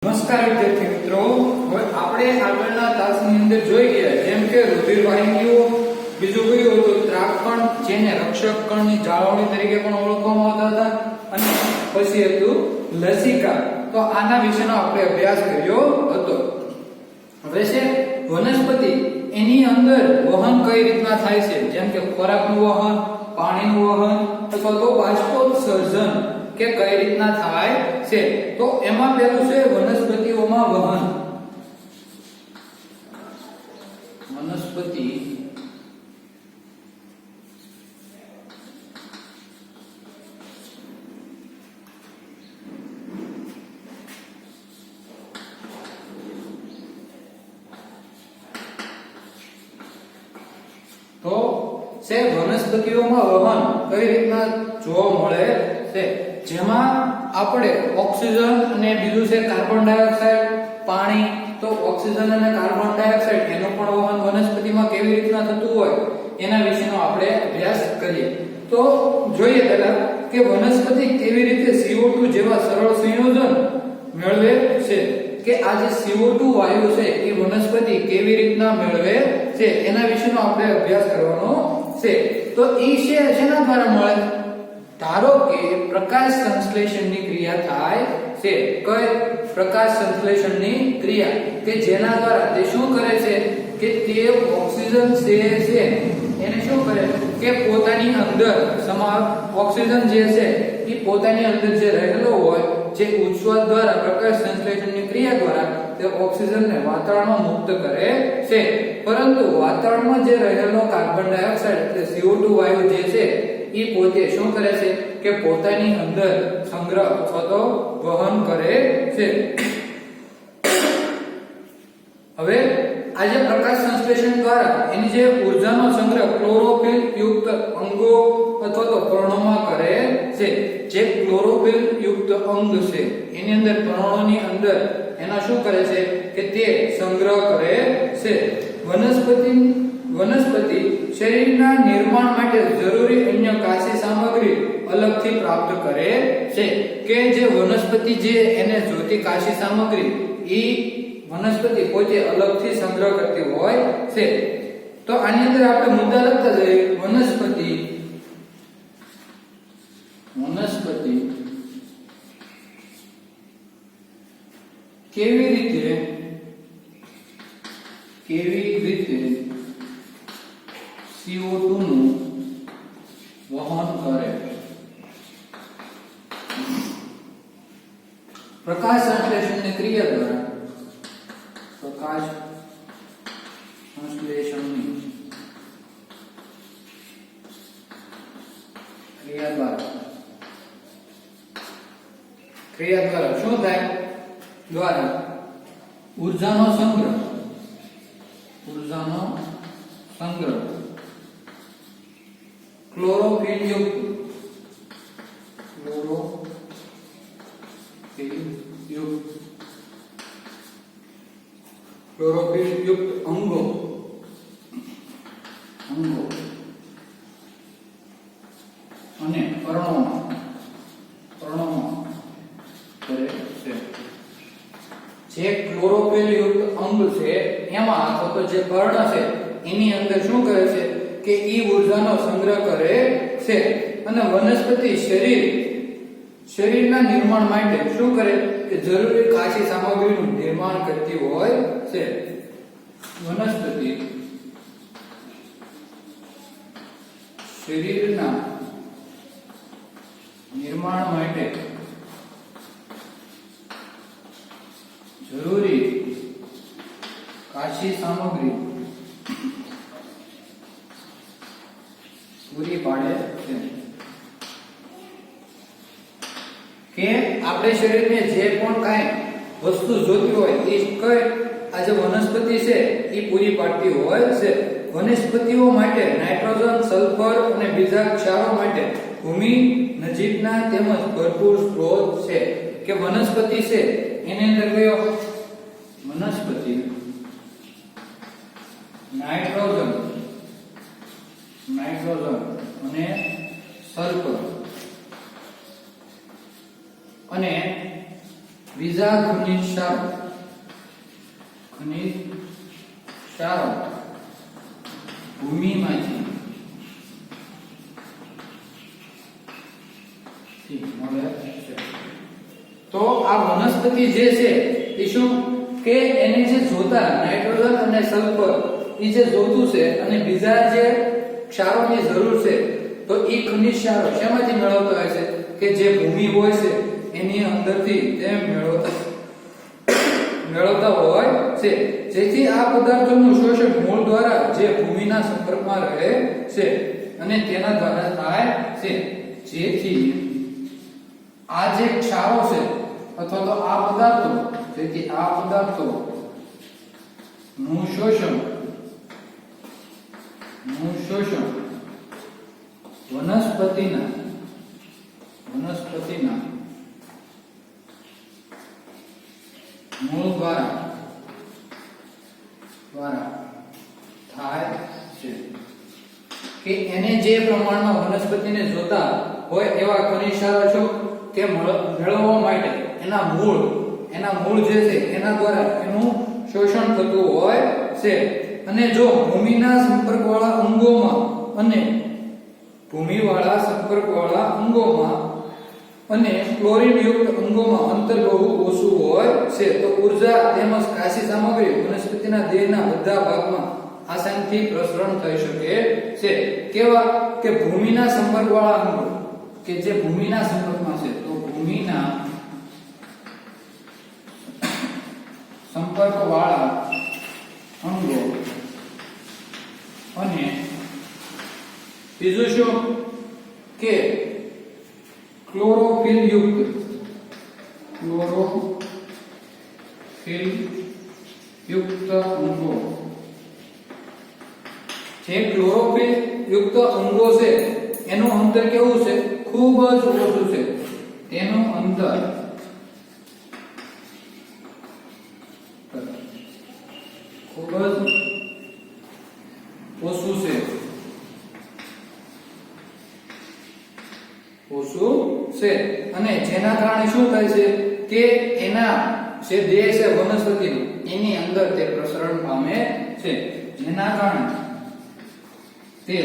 નમસ્કાર વિદ્યાર્થી મિત્રો, હવે આપણે આગળના તાસની અંદર જોઈ ગયા જેમ કે રુધિર વાહિનીઓ, બીજું કયું હતું ત્રાકકણ, જેને રક્ષક કણની જાળવણી તરીકે પણ ઓળખવામાં આવતા હતા, અને પછી હતું લસિકા. તો આના વિશેનો આપણે અભ્યાસ કર્યો હતો. હવે છે વનસ્પતિ, એની અંદર વહન કઈ રીતના થાય છે, જેમ કે ખોરાકનું વહન, પાણીનું વહન અથવા તો બાષ્પોત્સર્જન કે કઈ રીતના થાય છે. તો એમાં પહેલું છે વનસ્પતિઓમાં વહન. વનસ્પતિ તો છે વનસ્પતિઓમાં વહન કઈ રીતના જોવા મળે છે, જેમાં આપણે ઓક્સિજન અને બીજું છે કાર્બન ડાયોક્સાઇડ, પાણી. તો ઓક્સિજન અને કાર્બન ડાયોક્સાઇડ એનું પણ વહન વનસ્પતિમાં કેવી રીતના થતું હોય એના વિશેનો આપણે અભ્યાસ કરીએ. તો જોઈએ પહેલા કે વનસ્પતિ કેવી રીતે CO2 જેવા સરળ સંયોજન મેળવે છે, કે આ જે CO2 વાયુ છે એ વનસ્પતિ કેવી રીતના મેળવે છે એના વિશેનો આપણે અભ્યાસ કરવાનો છે. તો ઈ છે શેના દ્વારા મળે? ધારો કે પ્રકાશ સંશ્લેષણની ક્રિયા થાય છે. કઈ પ્રકાશ સંશ્લેષણની ક્રિયા કે જેના દ્વારા તે શું કરે છે કે તે ઓક્સિજન છે એને શું કરે કે પોતાની અંદર ઓક્સિજન જે છે એ પોતાની અંદર જે રહેલો હોય, જે ઉચ્છવાદ દ્વારા પ્રકાશ સંશ્લેષણની ક્રિયા દ્વારા તે ઓક્સિજનને વાતાવરણમાં મુક્ત કરે છે. પરંતુ વાતાવરણમાં જે રહેલો કાર્બન ડાયોક્સાઇડ એટલે CO2 વાયુ જે છે એ પોતે શું કરે છે કે પોતાની અંદર સંગ્રહ અથવા તો વહન કરે છે. હવે આ જે પ્રકાશ સંશ્લેષણ દ્વારા એની જે ઊર્જાનો સંગ્રહ ક્લોરોફિલ યુક્ત અંગો અથવા તો પર્ણોમાં કરે છે. જે ક્લોરોફિલ યુક્ત અંગ છે એની અંદર પર્ણોની અંદર એના શું કરે છે કે તે સંગ્રહ કરે છે. વનસ્પતિ શરીરના નિર્માણ માટે જરૂરી અન્ય કાચી સામગ્રી અલગથી પ્રાપ્ત કરે છે, કે જે વનસ્પતિ જે એને જોતી કાચી સામગ્રી એ વનસ્પતિ પોતે અલગથી સંગ્રહ કરતી હોય છે. તો આની અંદર આપણે મુદ્દા લખતા જઈએ. વનસ્પતિ કેવી રીતે CO2 નું વહન કરે? પ્રકાશ સંશ્લેષણની ક્રિયા દ્વારા શું થાય? દ્વારા ઊર્જાનો સંગ્રહ ક્લોરોફિલ યુક્ત અંગો અને પર્ણોમાં કરે છે. જે ક્લોરોફિલ યુક્ત અંગ છે એમાં અથવા તો જે પર્ણ છે એની અંદર શું કરે છે કે ઈ ઊર્જાનો સંગ્રહ કરે છે. અને વનસ્પતિ શરીરના નિર્માણ માટે શું કરે કે જરૂરી કાચી સામગ્રીનું નિર્માણ કરતી હોય છે. વનસ્પતિ શરીરના નિર્માણ માટે જરૂરી કાચી સામગ્રી પૂરી પાડે છે. કે આપણે શરીરને જે પણ કાંઈ વસ્તુ જોતી હોય એ કઈ આ જે વનસ્પતિ છે એ પૂરી પાડતી હોય છે. વનસ્પતિઓ માટે નાઇટ્રોજન, સલ્ફર અને બીજા ક્ષારો માટે ભૂમિ નજીકના તેમજ ભરપૂર સ્ત્રોત છે. કે વનસ્પતિ છે એની અંદર કયો વનસ્પતિ નાઇટ્રોજન અને સલ્ફર અને બીજા ખનિજ ક્ષારો ભૂમિમાંથી મળે છે. તો આ વનસ્પતિ જે છે એ શું કે એને જે જોતા નાઇટ્રોજન અને સલ્ફર એ જે જોતું છે અને બીજા જે ક્ષારોની જરૂર છે તો એ ખનિજ ક્ષારો શેમાંથી મેળવતો હોય છે કે જે ભૂમિ હોય છે એની અંદરથી તે મેળવતા હોય છે. જેથી આ પદાર્થોનું શોષણ મૂળ દ્વારા જે ભૂમિના સંપર્કમાં રહે છે અને તેના દ્વારા થાય છે. જેથી આ જે ક્ષારો છે અથવા તો આ પદાર્થો જેથી આ પદાર્થો નું શોષણ વનસ્પતિના મૂળ દ્વારા થાય છે. કે એને જે પ્રમાણમાં વનસ્પતિને જોતા હોય એવા ખનિજ ક્ષારો છો કે મેળવવા માટે એના મૂળ જે છે એના દ્વારા એનું શોષણ થતું હોય છે. અને જો ભૂમિના સંપર્કવાળા અંગોમાં અને ક્લોરીન યુક્ત અંગોમાં અંતર બહુ ઓછું હોય છે તો ઊર્જા તેમજ કાચી સામગ્રી વનસ્પતિના દેહના બધા ભાગમાં આસાનીથી પ્રસરણ થઈ શકે છે. કેવા કે ભૂમિના સંપર્કવાળા અંગો કે જે ભૂમિના સંપર્કમાં છે તો ભૂમિના સંપર્કવાળા અંગો અને બીજું શું કે ક્લોરોફિલ યુક્ત અંગો. જે ક્લોરોફિલ યુક્ત અંગો છે એનું અંતર કેવું છે ખૂબ જ ઓછું છે. તેનું અંતર ખૂબ જ ઓછું છે અને જેના કારણે શું થાય છે કે એના જે દેહ છે વનસ્પતિનો એની અંદર તે પ્રસરણ પામે છે. જેના કારણે તે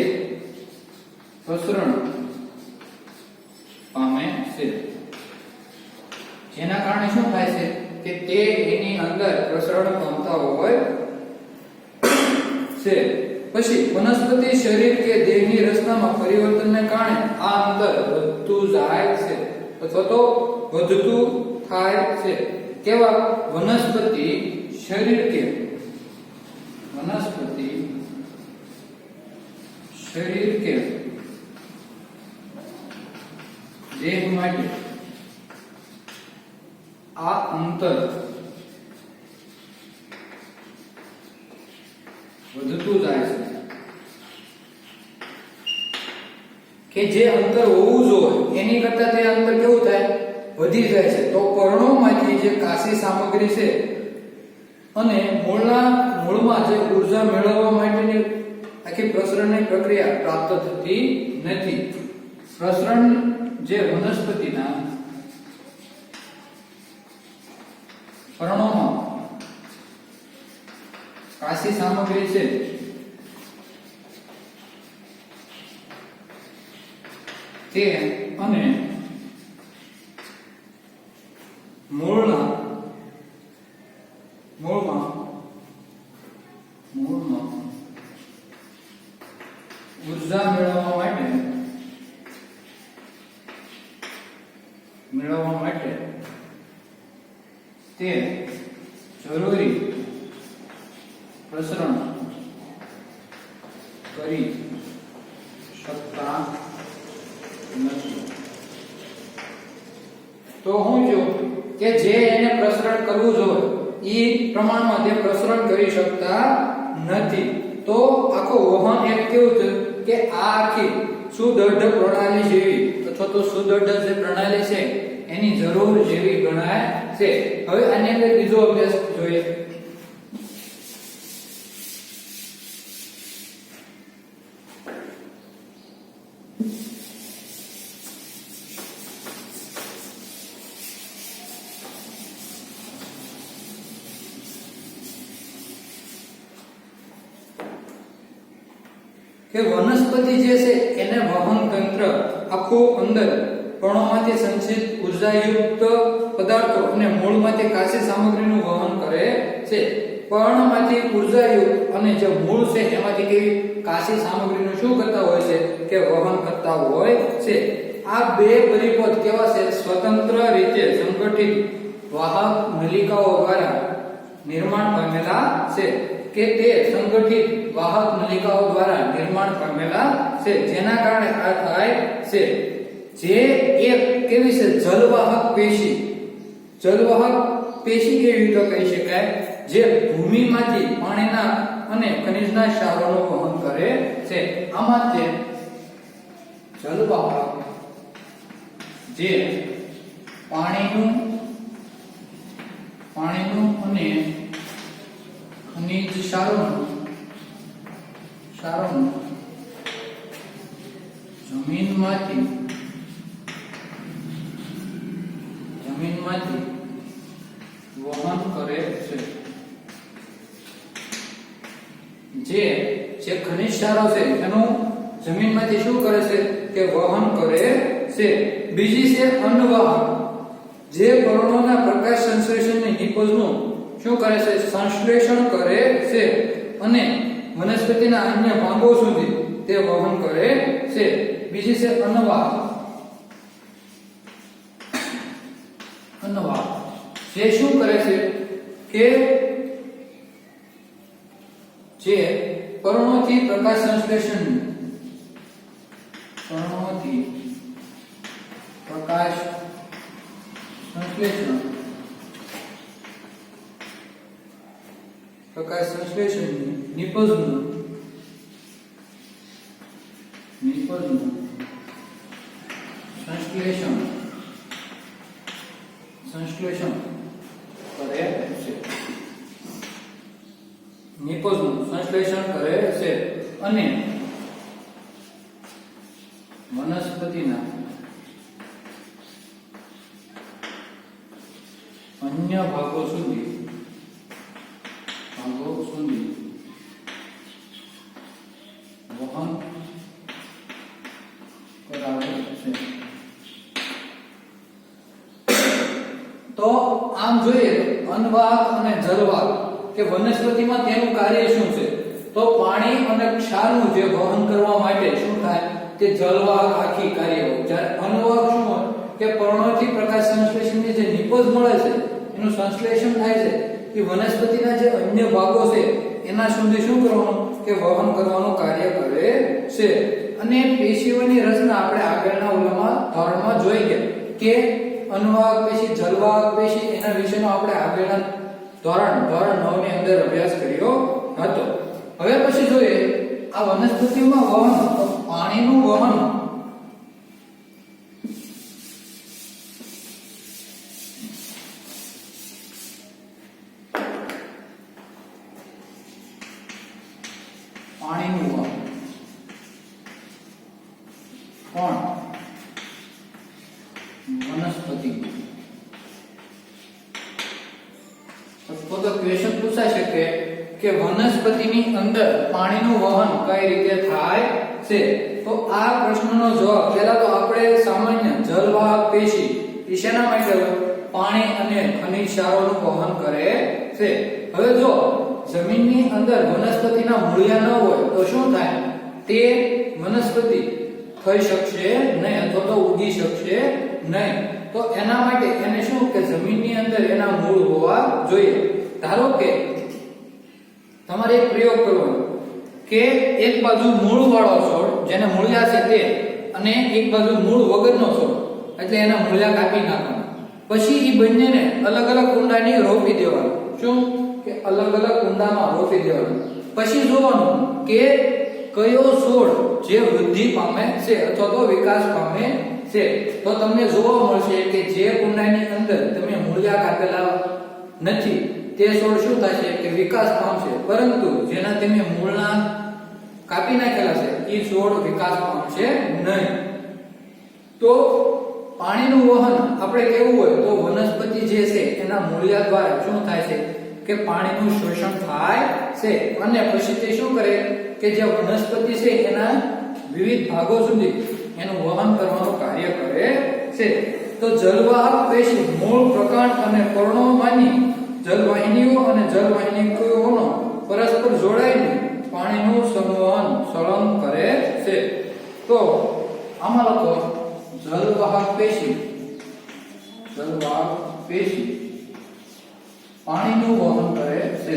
પ્રસરણ પામે છે. જેના કારણે શું થાય છે કે તે એની અંદર પ્રસરણ પામતા હોય છે. પછી વનસ્પતિ શરીર કે દેહની રચનામાં પરિવર્તનને કારણે આ અંતર વધતું જાય છે અથવા તો વધતું થાય છે. કેવા વનસ્પતિ શરીર કે દેહ માટે આ અંતર વધતું જાય છે. કે જે અંતર હોવું જોઈએ એની કરતા તે અંતર કેવું થાય વધી જાય છે. તો પર્ણોમાંથી જે કાચી સામગ્રી છે અને મૂળમાં જે ઊર્જા મેળવવા માટેની આખી પ્રસરણની પ્રક્રિયા પ્રાપ્ત થતી નથી. પ્રસરણ જે વનસ્પતિના પર્ણોમાં કાચી સામગ્રી છે તે અને મૂળમાં ઉર્જા મેળવવા માટે તે જરૂરી પ્રસરણ કરી શકતા નથી. તો હું જો કે જે એને પ્રસરણ કરવું જોઈએ એ પ્રમાણમાં તે પ્રસરણ કરી શકતા નથી. તો આખો વહન એક કેવું છે કે આ આખી સુદૃઢ પ્રણાલી જેવી અથવા તો સુદૃઢ જે પ્રણાલી છે એની જરૂર જેવી ગણાય છે. હવે આની અંદર બીજો અભ્યાસ જોઈએ. કે વનસ્પતિ જે છે એને વહન તંત્ર આખું અંદર પર્ણોમાંથી સંચિત ઉર્જાયુક્ત પદાર્થો અને મૂળમાંથી કાચી સામગ્રીનું વહન કરે છે. પર્ણમાંથી ઉર્જાયુક્ત અને જે મૂળ છે એમાંથી કેવી કાચી સામગ્રીનું શું કરતા હોય છે કે વહન કરતા હોય છે. આ બે પરિપથ કેવા છે? સ્વતંત્ર રીતે સંગઠિત વાહક નલિકાઓ દ્વારા નિર્માણ પામેલા છે કે તે સંગઠિત વાહક નલિકાઓ દ્વારા નિર્માણ પામેલા છે, જેના કારણે આ થાય છે. જે એક કેવી છે? જલવાહક પેશી. જલવાહક પેશી કેવી તો કહી શકાય જે ભૂમિમાંથી પાણીના અને ખનિજના ક્ષારોનું વહન કરે છે. આમાં તે જલવાહક જે પાણીનું અને ખનિજ ક્ષારોનું જમીનમાંથી વહન કરે છે. જે ખનિજ ક્ષારો છે એનું જમીનમાંથી શું કરે છે કે વહન કરે છે. બીજી છે અન્નવાહક જે પર્ણોના પ્રકાશ સંશ્લેષણની નિપજનું શું કરે છે? સંશ્લેષણ કરે છે અને વનસ્પતિના અન્ય ભાગો સુધી તે વહન કરે છે. બીજી છે અન્નવાહક જે શું કરે છે કે જે પર્ણોથી પ્રકાશ સંશ્લેષણ નિપજનું સંશ્લેષણ કરે છે. નિપજનું સંશ્લેષણ કરે છે અને વનસ્પતિના અન્ય ભાગો સુધી વહન કરાવે છે. તો આમ જોઈએ અન્નવાહક અને જલવાહક કે વનસ્પતિમાં તેનું કાર્ય શું છે? તો પાણી અને ક્ષારનું જે વહન કરવા માટે શું થાય? તે જલવાહક આખી કાર્ય હોય. જ્યારે અન્નવાહક શું હોય કે પર્ણોથી પ્રકાશ સંશ્લેષણની જે નિપજ મળે છે એનું સંશ્લેષણ થાય છે એ વનસ્પતિના જે અન્ય ભાગો છે એના સુધી શું કરવાનું કે વહન કરવાનું કાર્ય કરે છે. અને પેશીઓની રચના આપણે આગળના ઓલામાં ધોરણમાં જોઈ ગયા કે અન્નવાહક પેશી, જલવાહક પેશી એના વિશેનો આપણે આગળના ધોરણ 9 ની અંદર અભ્યાસ કર્યો હતો. હવે પછી જોઈએ આ વનસ્પતિમાં વહન, પાણીનું વહન પણ વનસ્પતિ તો ક્વેશ્ચન પૂછાય છે કે વનસ્પતિની અંદર પાણીનું વહન કઈ રીતે થાય છે? તો આ પ્રશ્નનો જવાબ પહેલા તો આપણે સામાન્ય જલવાહક પેશી શેના માટે પાણી અને ખનિજ ક્ષારોનું વહન કરે છે. હવે જો જમીનની અંદર વનસ્પતિના મૂળિયા ન હોય તો શું થાય? તે વનસ્પતિ થઈ શકશે નહીં અથવા તો ઉગી શકશે નહીં. તો એના માટે એને શું કે જમીનની અંદર એના મૂળ હોવા જોઈએ. ધારો કે તમારે એક પ્રયોગ કરવાનો કે એક બાજુ મૂળ વાળો છોડ જેને મૂળિયા છે તે અને એક બાજુ મૂળ વગરનો છોડ એટલે એના મૂળિયા કાપી નાખવાના. પછી એ બંનેને અલગ અલગ કુંડાની રોપી દેવાનું. શું કે અલગ અલગ કુંડામાં રોપી દેવાનું. પછી જોવાનું કે કયો છોડ જે વૃદ્ધિ પામે છે અથવા તો વિકાસ પામે છે. તો તમને જોવા મળશે કે જે કુંડાની અંદર તમે મૂળિયા કાપેલા નથી તે છોડ શું થશે કે વિકાસ પામશે, પરંતુ જેના તમે મૂળના કાપી નાખેલા છે એ છોડ વિકાસ પામશે નહીં. તો પાણીનું વહન આપણે કેવું હોય તો વનસ્પતિ જે છે એના મૂળિયા દ્વારા શું થાય છે કે પાણીનું શોષણ થાય છે અને પછી તે શું કરે કે જે વનસ્પતિ છે એના વિવિધ ભાગો સુધી એનું વહન કરવાનું કાર્ય કરે છે. તો જલવાહક પેશી મૂળ પ્રકાંડ અને પર્ણોમાંની જલવાહિનીઓ અને જલવાહિનીઓનો પરસ્પર જોડાઈને પાણીનું સંવહન સળંગ કરે છે. તો આમાં લખો જલવાહક પેશી પાણીનું વહન કરે છે.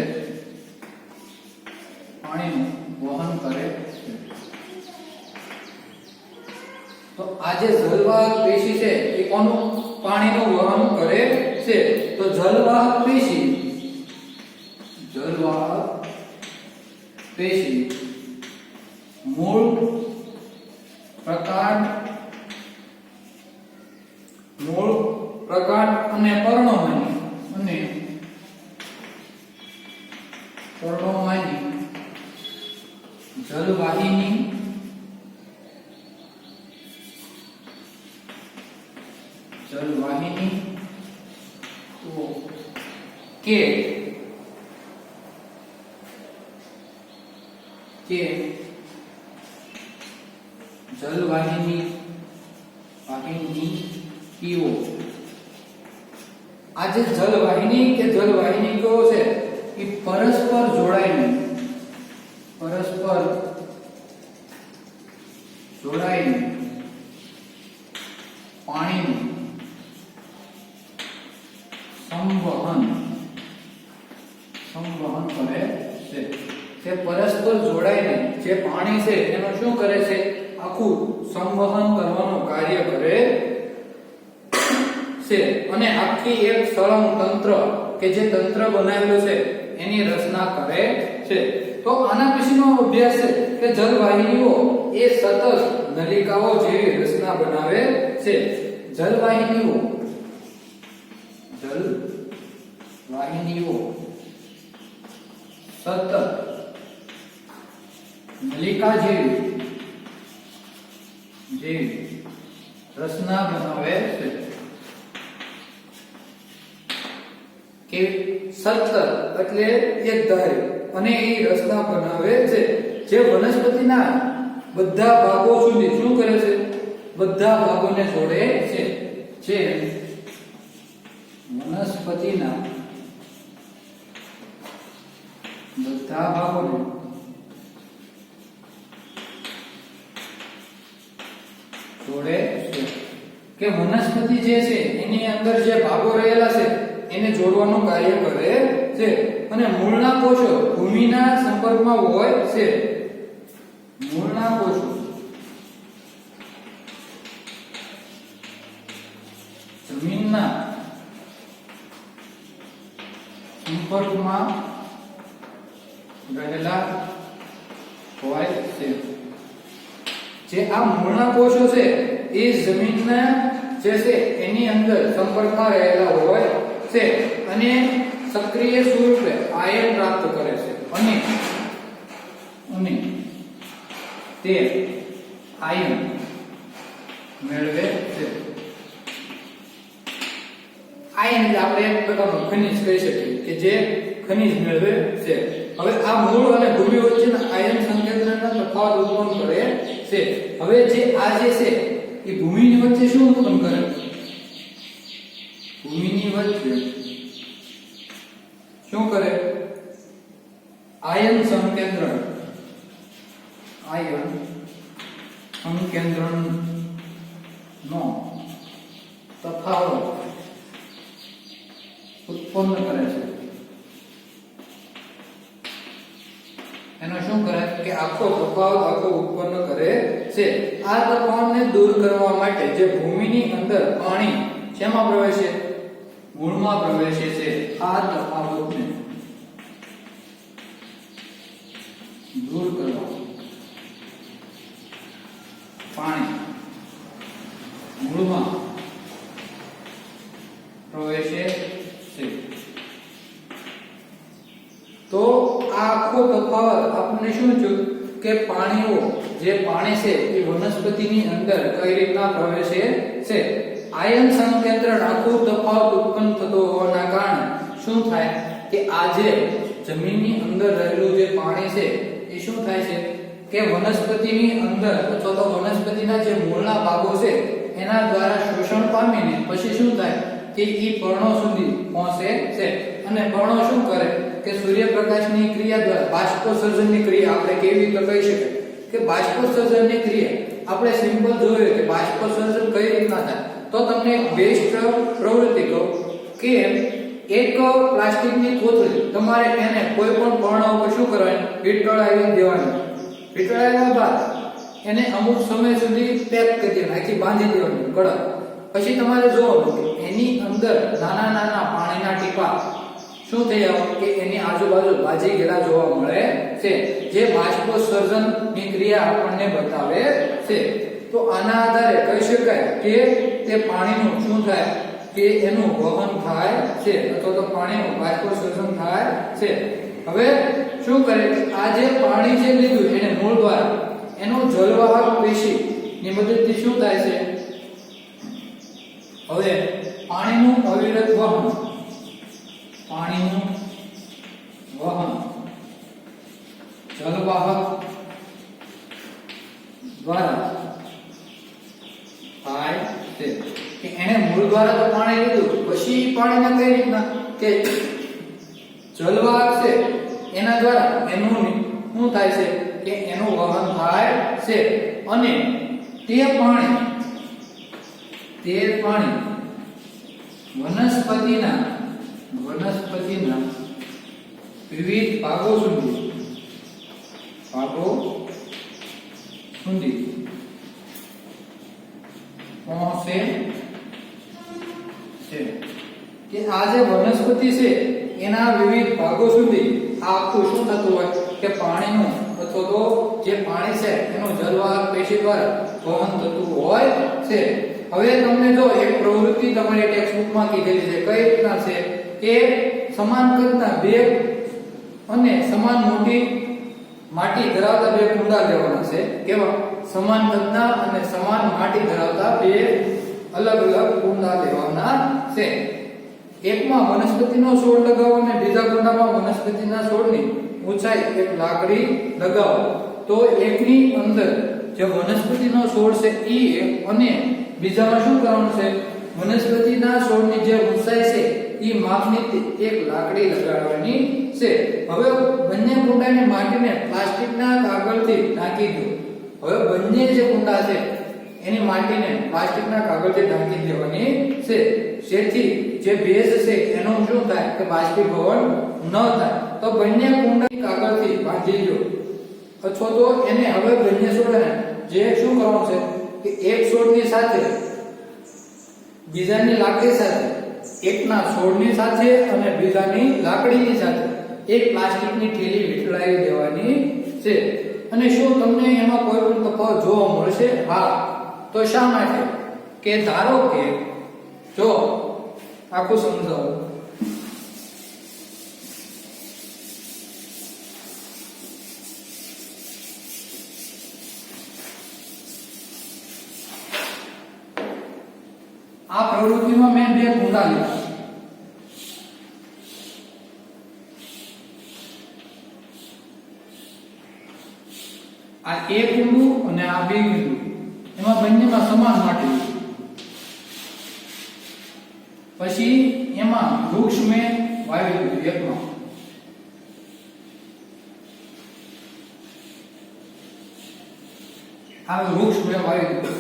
તો આ જે જલવાહક પેશી છે એ કોનું પાણીનું વહન કરે છે? તો જલવાહક પેશી મૂળ પ્રકાંડ અને પર્ણોમાંની જલવાહિની તો કે જલવાહિનીઓ આ જે જલવાહિની કે જલવાહિનીઓ છે એ પરસ્પર જોડાઈને પાણીનું સંવહન કરે છે. તે પરસ્પર જોડાઈને જે પાણી છે એનું શું કરે છે? આખું સંવહન કરવાનું કાર્ય કરે છે. અને આખી એક સળંગ તંત્ર કે જે તંત્ર બનાવેલું છે એની રચના કરે છે. તો આના પછીનો અભ્યાસ છે કે જલવાહિનીઓ એ સતત નલિકાઓ જેવી રચના બનાવે છે. જલવાહિનીઓ સતત નલિકા જેવી રચના બનાવે છે. કે સતત એટલે એક ધારી અને એ રચના બનાવે છે જે વનસ્પતિના બધા ભાગો સુધી શું કરે છે? બધા ભાગોને જોડે છે. જે વનસ્પતિના બધા ભાગોને જોડે છે. કે વનસ્પતિ જે છે એની અંદર જે ભાગો રહેલા છે એને જોડવાનું કાર્ય કરે છે. અને મૂળના કોષો ભૂમિના સંપર્કમાં હોય છે. મૂળના કોષો જમીનના સંપર્કમાં રહેલા હોય છે. જે આ મૂળના કોષો છે એ જમીનના જે છે એની અંદર સંપર્કમાં રહેલા હોય છે અને સક્રિય સ્વરૂપે આયન પ્રાપ્ત કરે છે. અને તે આયન મેળવે છે. આયન એટલે આપણે એક પ્રકારનું ખનિજ કહી શકીએ કે જે ખનિજ મેળવે છે. હવે આ મૂળ અને ભૂમિ વચ્ચેના આયન સંકેન્દ્રના તફાવત ઉત્પન્ન કરે છે. હવે જે આ જે છે એ ભૂમિની વચ્ચે શું ઉત્પન્ન કરે? ભૂમિની વચ્ચે શું કરે? આયન સંકેન્દ્રણ નો તફાવત ઉત્પન્ન કરે છે. એનો શું કરે કે આખો તફાવત ઉત્પન્ન કરે છે. આ તફાવતને દૂર કરવા માટે જે ભૂમિની અંદર પાણી શેમાં પ્રવેશે? મૂળમાં પ્રવેશે છે. આ તફાવતને દૂર કરવા પાણી મૂળમાં પ્રવેશે છે. તો આ આખો તફાવત આપણને શું થયું કે જે પાણી છે એ વનસ્પતિની અંદર કઈ રીતના પ્રવેશે છે. આયન સંકેન્દ્રણ આખો તફાવત ઉત્પન્ન થતો હોવાના કારણે શું થાય કે આ જે જમીનની અંદર રહેલું જે પાણી છે એ શું થાય છે કે વનસ્પતિની અંદર અથવા તો વનસ્પતિના જે મૂળના ભાગો છે એના દ્વારા શોષણ પામીને પછી શું થાય કે ઈ પર્ણો સુધી પહોંચે છે અને પર્ણો શું કરે કે સૂર્યપ્રકાશની ક્રિયા દ્વારા બાષ્પોત્સર્જનની ક્રિયા આપણે કેવી રીતે કહી શકીએ કે બાષ્પોત્સર્જનની ક્રિયા આપણે સિમ્પલ જોયું કે બાષ્પોત્સર્જન કઈ રીતના થાય તો તમને એક બેસ્ટ પ્રવૃત્તિ કહું કે એક પ્લાસ્ટિકની કોથળી તમારે એને કોઈ પણ પર્ણ ઉપર શું કરવાનું વીંટળાવી દેવાનું વીંટળાવ્યા બાદ એને અમુક સમય સુધી પેક કરી દેવાનું આખી બાંધી દેવાનું કડક પછી તમારે જોવાનું કે એની અંદર નાના નાના પાણીના ટીપા શું થઈ આવે કે એની આજુબાજુ બાજી ગયેલા જોવા મળે છે જે બાષ્પોત્સર્જનની ક્રિયા આપણને બતાવે છે તો આના આધારે કહી શકાય કે તે પાણીનું શું થાય કે એનું વહન થાય છે અથવા તો પાણીનું બાષ્પોત્સર્જન થાય છે હવે શું કરે કે આ જે પાણી છે લીધું એને મૂળ દ્વારા એનું જલવાહક પેશી ની મદદથી શું થાય છે હવે પાણીનું અવિરત વહન પાણીનું વહન જલવાહક દ્વારા થાય છે કે એને મૂળ દ્વારા તો પાણી લીધું પછી પાણીને કઈ રીતના કે જલવાહક છે એના દ્વારા એનું શું થાય છે કે એનું વહન થાય છે અને તે પાણી વનસ્પતિના વિવિધ ભાગો સુધી પહોંચે છે કે આ જે વનસ્પતિ છે એના વિવિધ ભાગો સુધી આ આખું શું થતું હોય કે પાણીનું અથવા તો જે પાણી છે એનું જલવાહક પેશી દ્વારા વહન થતું હોય છે હવે તમને જો એક પ્રવૃત્તિ તમારી ટેક્સ્ટબુકમાં કીધેલી છે કઈ રીતના છે કે સમાન કદના બે અને સમાન મોટી માટી ધરાવતા બે કુંડા લેવાના છે કેવા સમાન કદના અને સમાન માટી ધરાવતા બે અલગ અલગ કુંડા લેવાના છે એકમાં વનસ્પતિનો છોડ લગાવો અને બીજા કુંડામાં વનસ્પતિના છોડની ઊંચાઈ એક લાકડી લગાવો તો એકની અંદર જે વનસ્પતિનો છોડ છે ઈ અને બીજામાં શું કરવાનું છે વનસ્પતિના છોડની જે ઊંચાઈ છે ઈ માપની એક લાકડી લગાડવાની છે હવે બંને કુંડાની માટીને પ્લાસ્ટિકના કાગળથી ઢાંકી દો હવે બંને જે કુંડા છે એની માટીને પ્લાસ્ટિકના કાગળથી ઢાંકી દેવાની છે જેથી જે ભેજ છે એનું શું થાય કે બાષ્પીભવન ન થાય તો બંને કુંડા કાગળથી બાંધી દો અથવા તો એને હવે બંને છોડને જે શું કરવાનું છે કે એક છોડની સાથે બીજાની લાકડી સાથે એકના છોડની સાથે અને બીજાની લાકડીની સાથે એક પ્લાસ્ટિકની થેલી વીંટળાવી દેવાની છે અને શું તમને એમાં કોઈ પણ તફાવત જોવા મળશે હા તો શા માટે કે ધારો કે જો આખું સમજાવો આ પ્રવૃત્તિમાં મેં બે કુંડા લીધા આ એક કુંડું અને આ બે કુંડું એમાં બંનેમાં સમાન માટી પછી એમાં વૃક્ષ મેં વાવી દીધું એકમાં આ વૃક્ષ મેં વાવી દીધું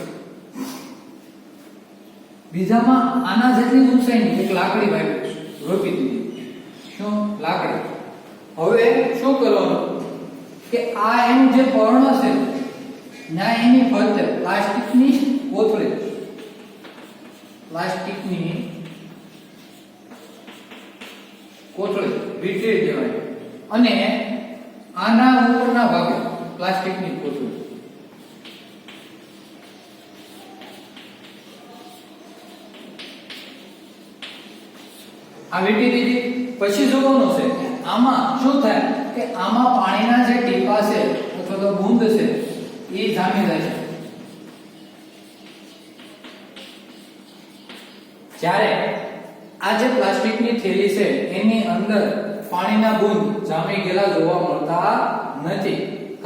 બીજામાં આના જેટલી ઊંચાઈની એક લાકડી વાવી રોપી દીધી શું લાકડી હવે શું કરવાનું કે આ એનું જે પર્ણ છે ના એની ફરતે પ્લાસ્ટિકની કોથળી વીંટળી દેવાય અને આના ઉપરના ભાગે પ્લાસ્ટિકની કોથળી આ વીંટી દીધી પછી જોવાનું છે આમાં શું થાય કે આમાં પાણીના જે ટીપા છે અથવા તો બૂંદ છે એ જામી જાય છે જ્યારે આ જે પ્લાસ્ટિકની થેલી છે એની અંદર પાણીના બૂંદ જામી ગયેલા જોવા મળતા નથી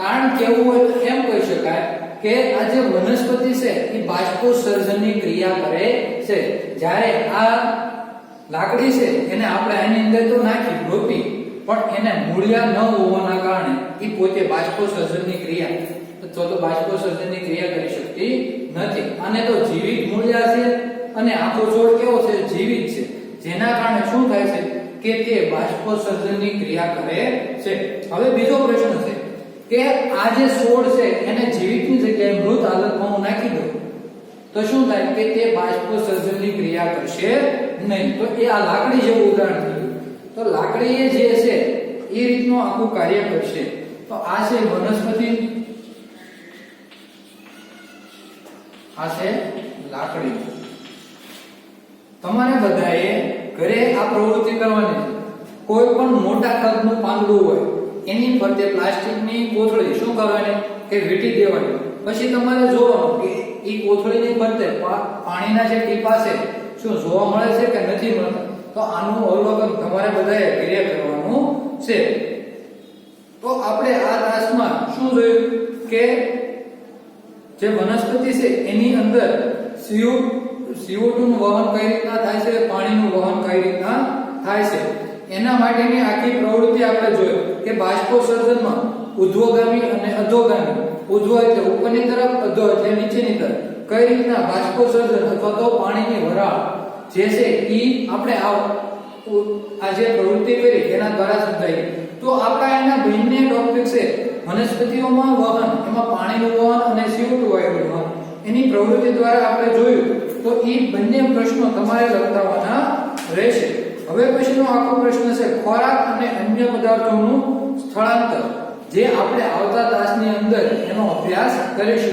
કારણ કેવું હોય તો એમ કહી શકાય કે આ જે વનસ્પતિ છે એ બાષ્પોત્સર્જનની ક્રિયા કરે છે. જ્યારે આ લાકડી છે એને આપણે આની અંદર તો નાખી રોપી, પણ એને મૂળિયા ન હોવાના કારણે એ પોતે બાષ્પોત્સર્જનની ક્રિયા તો બાષ્પોત્સર્જનની ક્રિયા કરી શકતી નથી. આને તો જીવિત મૂળિયા છે અને આખો છોડ કેવો છે? જીવિત છે. જેના કારણે શું થાય છે કે તે બાષ્પોત્સર્જનની ક્રિયા કરે છે. હવે બીજો પ્રશ્ન છે કે આ જે છોડ છે એને જીવિતની જગ્યાએ મૃત હાલતમાં હું નાખી દઉં તો શું થાય કે તે બાષ્પોત્સર્જનની ક્રિયા કરશે નહીં. તો એ આ લાકડી જેવું ઉદાહરણ થયું. તો લાકડી જે છે એ રીતનું આખું કાર્ય કરશે. તો આ છે વનસ્પતિ, આ છે લાકડી. તમારે બધાએ ઘરે આ પ્રવૃત્તિ કરવાની છે. કોઈ પણ મોટા કદનું પાંદડું હોય એની ફરતે પ્લાસ્ટિકની કોથળી શું કરવાની કે વીંટી દેવાની. પછી તમારે જોવાનું કે એ કોથળીની ફરતે પાણીના જે ટીપા છે શું જોવા મળે છે કે નથી મળતા. તો આનું અવલોકન તમારે બધાએ ઘરે કરવાનું છે. તો આપણે આ તાસમાં શું જોયું કે જે વનસ્પતિ છે એની અંદર CO2 નું વહન કઈ રીતના થાય છે, પાણીનું વહન કઈ રીતના થાય છે, એના માટેની આખી પ્રવૃત્તિ આપણે જોઈ કે બાષ્પોત્સર્જનમાં ઉર્ધ્વગામી અને અધોગામી. ઉર્ધ્વ એટલે ઉપરની તરફ, અધો એટલે નીચેની તરફ કઈ રીતના બાષ્પોત્સર્જન અથવા તો પાણીની વરાળ જે છે ઈ આપણે આ જે પ્રવૃત્તિ કરી એના દ્વારા સમજાય. તો આપણા એના બંને ટોપિક છે વનસ્પતિઓમાં વહન, એમાં પાણીનું વહન અને CO2 વાયુનું વહન, એની પ્રવૃત્તિ દ્વારા આપણે જોયું. તો એ બંને પ્રશ્નો તમારે લખવાના રહેશે. હવે પછીનો આખો પ્રશ્ન છે ખોરાક અને અન્ય પદાર્થોનું સ્થળાંતર, જે આપણે આવતા તાસની અંદર એનો અભ્યાસ કરીશું.